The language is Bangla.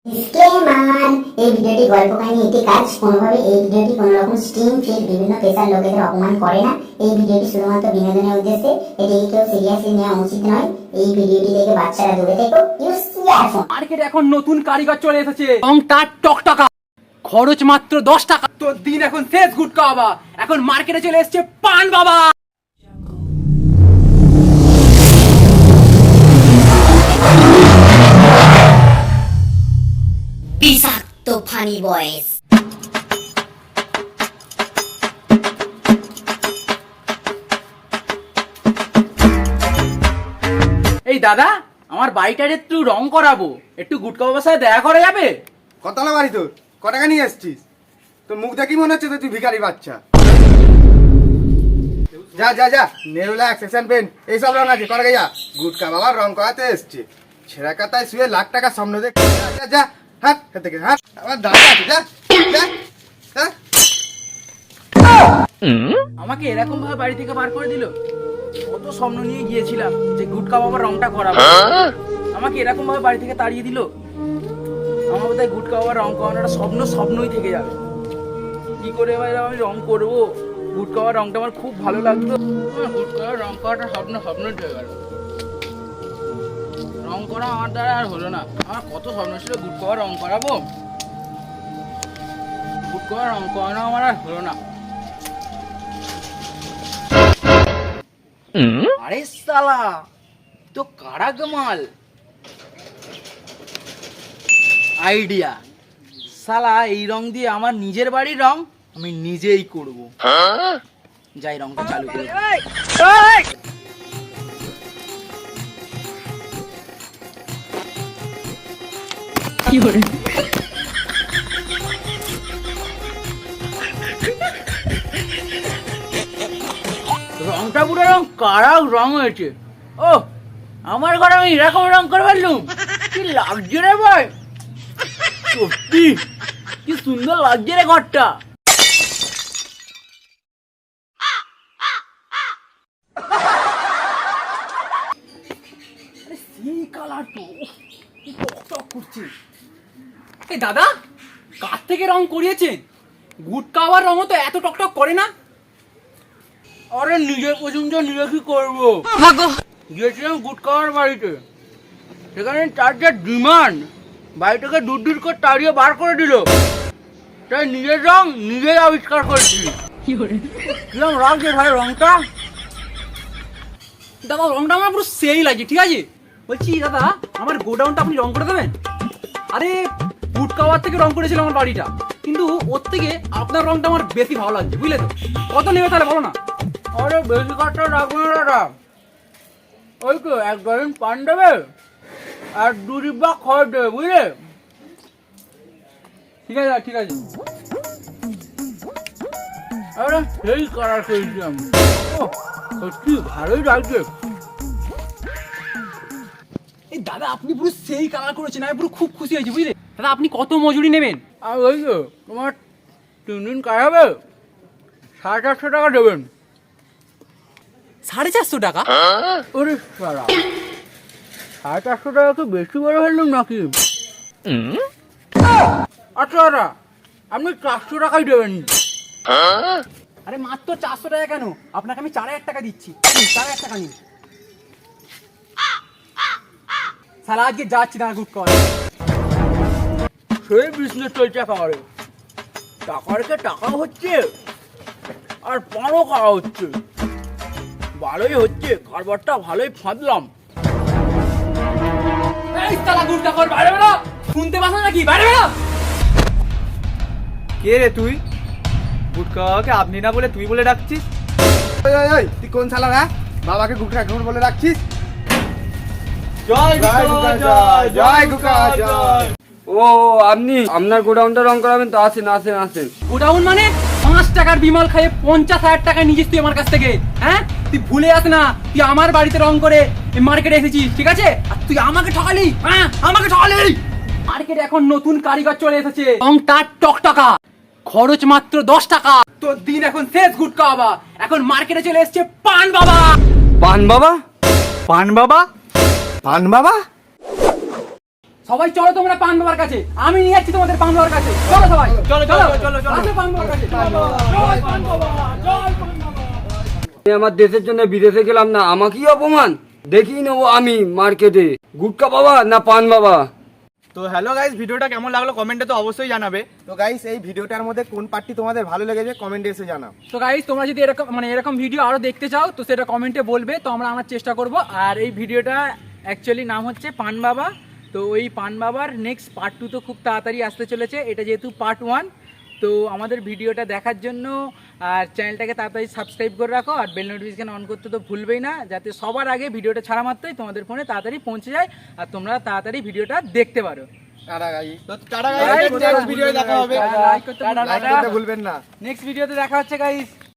ডিসক্লেমার, এই ভিডিওটি গল্প কাহিনী একটি কাজ। কোনোভাবে এই ভিডিওটি কোনো রকম স্ট্রিম ফিড বিভিন্ন পেশার লোকেদের অপমান করে না। এই ভিডিওটি শুধুমাত্র বিনোদনের উদ্দেশ্যে, এটিকে কেউ সিরিয়াসলি নেওয়া উচিত নয়। এই ভিডিওটি দেখে বাচ্চারা দূরে থেকো। Use earphone. মার্কেটে এখন নতুন কারিগর চলে এসেছে, এবং তার টকটকা খরচ মাত্র 10 টাকা। তো দিন এখন শেষ গুটকা বাবা। এখন মার্কেটে চলে এসেছে পান বাবা। বিষাক্ত ফানি বয়েস। এই দাদা, আমার বাড়িটার একটু রং করাবো, একটু গুটকা বাবার সাথে দেখা করা যাবে? কতলা বাড়ি তোর? ক টাকা নিয়ে এসছিস? তোর মুখ দেখি মনে হচ্ছে তো তুই ভিখারি বাচ্চা। যা যা যা, নেরোলাক্স, সেকশন পেন এইসব রং আছে, করে যা। গুটকা বাবা রং করাতে এসছে, ছেঁড়া কাতায় শুয়ে লাখ টাকা স্বপ্ন দেখ। যা যা যা, হাট থেকে হাট। আমার দাদা আছে, যা যা যা। আমাকে এরকম ভাবে বাড়ি থেকে বার করে দিল। কত স্বপ্ন নিয়ে গিয়েছিলাম যে গুটকা বাবার রংটা করাবো, আমাকে এরকম ভাবে বাড়ি থেকে তাড়িয়ে দিল। আমার বোধহয় গুটকা বাবার রং করানোটা স্বপ্নই থেকে যাবে। কি করে এবার আমি রং করবো? গুটকা বাবার রংটা আমার খুব ভালো লাগতো। গুটকা বাবার রং করাটা স্বপ্নই হয়ে গেল। রং করা আমার দ্বারা আর হলো না। আমার কত স্বপ্ন ছিল গুটকা বাবার রং করাবো, গুটকা বাবার রং করানো আমার আর হলো না। আরে সালা, তো কারাগমাল আইডিয়া। সালা, এই রং দিয়ে আমার নিজের বাড়ির রং আমি নিজেই করব। যাই রংটা চালু করি। কি করে রংটা পুরো কারা রং হয়েছে। ও, আমার ঘরে আমি এরকম রং করে ফেললুম। কি লাগছে রে ভাই, সত্যি কি সুন্দর লাগছে রে ঘরটা। সেই কালার তো টক করছে। এই দাদা, কার থেকে রং করিয়েছেন? গুটকা বাবার রঙও তো এত টকটক করে না। আরে নিজে পর্যন্ত নিজে কি করবো? গিয়েছিলাম গুটকাওয়ার বাড়িতে, সেখানে তার যে ডিমান্ড, বাড়িটাকে দূর করে তাড়িয়ে বার করে দিল। তাই নিজের রং নিজেই আবিষ্কার করেছি। কিরম লাগছে ভাই রংটা? দাদা, রংটা আমার পুরো সেই লাগছে। ঠিক আছে, বলছি দাদা, আমার গোডাউনটা আপনি রং করে দেবেন? আরে গুটকাওয়ার থেকে রং করেছিল আমার বাড়িটা, কিন্তু ওর থেকে আপনার রংটা আমার বেশি ভালো লাগছে, বুঝলে তো? কত নেবে তাহলে বলো না? আরে বেশি কাঠটা রাখবো না দাদা, ওই তো 1 ডজন পান দেবে আর 2 ডিব্বা খড় দেবে, বুঝলে? ঠিক আছে ঠিক আছে। আরে সেই কালার করেছি আমি, সত্যি ভালোই লাগছে। এই দাদা, আপনি পুরো সেই কালার করেছেন, আমি পুরো খুব খুশি হয়েছি, বুঝলে? দাদা, আপনি কত মজুরি নেবেন? আর ওই তো তোমার 3 দিন কাজ হবে, 850 টাকা দেবেন। 450 টাকা? ওরে সারা, 450 টাকা তো বেশি বড় ফেললাম নাকি? আচ্ছা দাদা, আপনি 400 টাকাই দেবেন। আরে মাত্র 400 টাকা কেন, আপনাকে আমি 4000 টাকা দিচ্ছি। 4000 টাকা নিন। সালা, আজকে যাচ্ছি না গুটকা। সেই বিজনেস চলছে একেবারে, টাকা রেখে টাকাও হচ্ছে আর পানও খাওয়া হচ্ছে। ভালোই হচ্ছে, কারবারটা ভালোই ফাঁদলাম। এই সালা গুটকা কর, বাইরে বেরো। শুনতে পাস না নাকি? বাইরে বেরো। কে রে তুই? গুটকাকে আপনি না বলে তুই বলে ডাকছিস? ওই ওই ওই, তুই কোন শালা রে? বাবাকে গুটকা খাবো বলে রাখছিস? জয় গুটকা জয়, জয় গুটকা জয়। ও, আপনি আপনার গোডাউনটা রং করাবেন তো? আসেন আসেন আসেন। গোডাউন মানে 5 টাকার বিমল খাইয়ে 50,000 টাকা নিয়েছিস তুই আমার কাছ থেকে? হ্যাঁ, তুই ভুলে আস না, তুই আমার বাড়িতে রং করে মার্কেটে এসেছিস, ঠিক আছে? আর তুই আমাকে ঠকালি। হ্যাঁ, আমাকে ঠকালি। মার্কেটে এখন নতুন কারিগর চলে এসেছে, এবং তার টকটকা খরচ মাত্র 10 টাকা। তো দিন এখন শেষ গুটকা বাবা। এখন মার্কেটে চলে এসেছে পান বাবা। পান বাবা? পান বাবা? পান বাবা? সবাই চলো তোমরা পান বাবার কাছে, আমি নিয়ে যাচ্ছি তোমাদের পান বাবার কাছে। চলো সবাই, চলো চলো চলো চলো পান বাবার কাছে। জয় পান বাবা, জয় পান বাবা। আমি আমার দেশের জন্য বিদেশে গেলাম না, আমাকেই অপমান দেখিয়ে নেবো আমি মার্কেটে, গুটকা বাবা না পান বাবা। তো হ্যালো গাইস, ভিডিওটা কেমন লাগলো কমেন্টে তো অবশ্যই জানাবে। তো গাইস এই ভিডিওটার মধ্যে কোন পার্টটি তোমাদের ভালো লেগেছে কমেন্টে এসে জানাও। তো গাইস তোমরা যদি এরকম ভিডিও আরো দেখতে চাও তো সেটা কমেন্টে বলবে, তো আমরা আনার চেষ্টা করব। আর এই ভিডিওটা অ্যাকচুয়ালি নাম হচ্ছে পান বাবা। তো ওই পান বাবার নেক্সট পার্ট 2 তো খুব তাড়াতাড়ি আসতে চলেছে, এটা যেহেতু পার্ট 1। তো আমাদের ভিডিওটা দেখার জন্য আর চ্যানেলটাকে তাড়াতাড়ি সাবস্ক্রাইব করে রাখো, আর বেল নোটিফিকেশন অন করতে তো ভুলবেই না, যাতে সবার আগে ভিডিওটা ছাড়া মাত্রই তোমাদের ফোনে তাড়াতাড়ি পৌঁছে যায় আর তোমরা তাড়াতাড়ি ভিডিওটা দেখতে পারো। টাটা গাইস, তো টাটা গাইস, নেক্সট ভিডিওতে দেখা হবে। লাইক করতে লাইক করতে ভুলবেন না। নেক্সট ভিডিওতে দেখা হচ্ছে গাইস।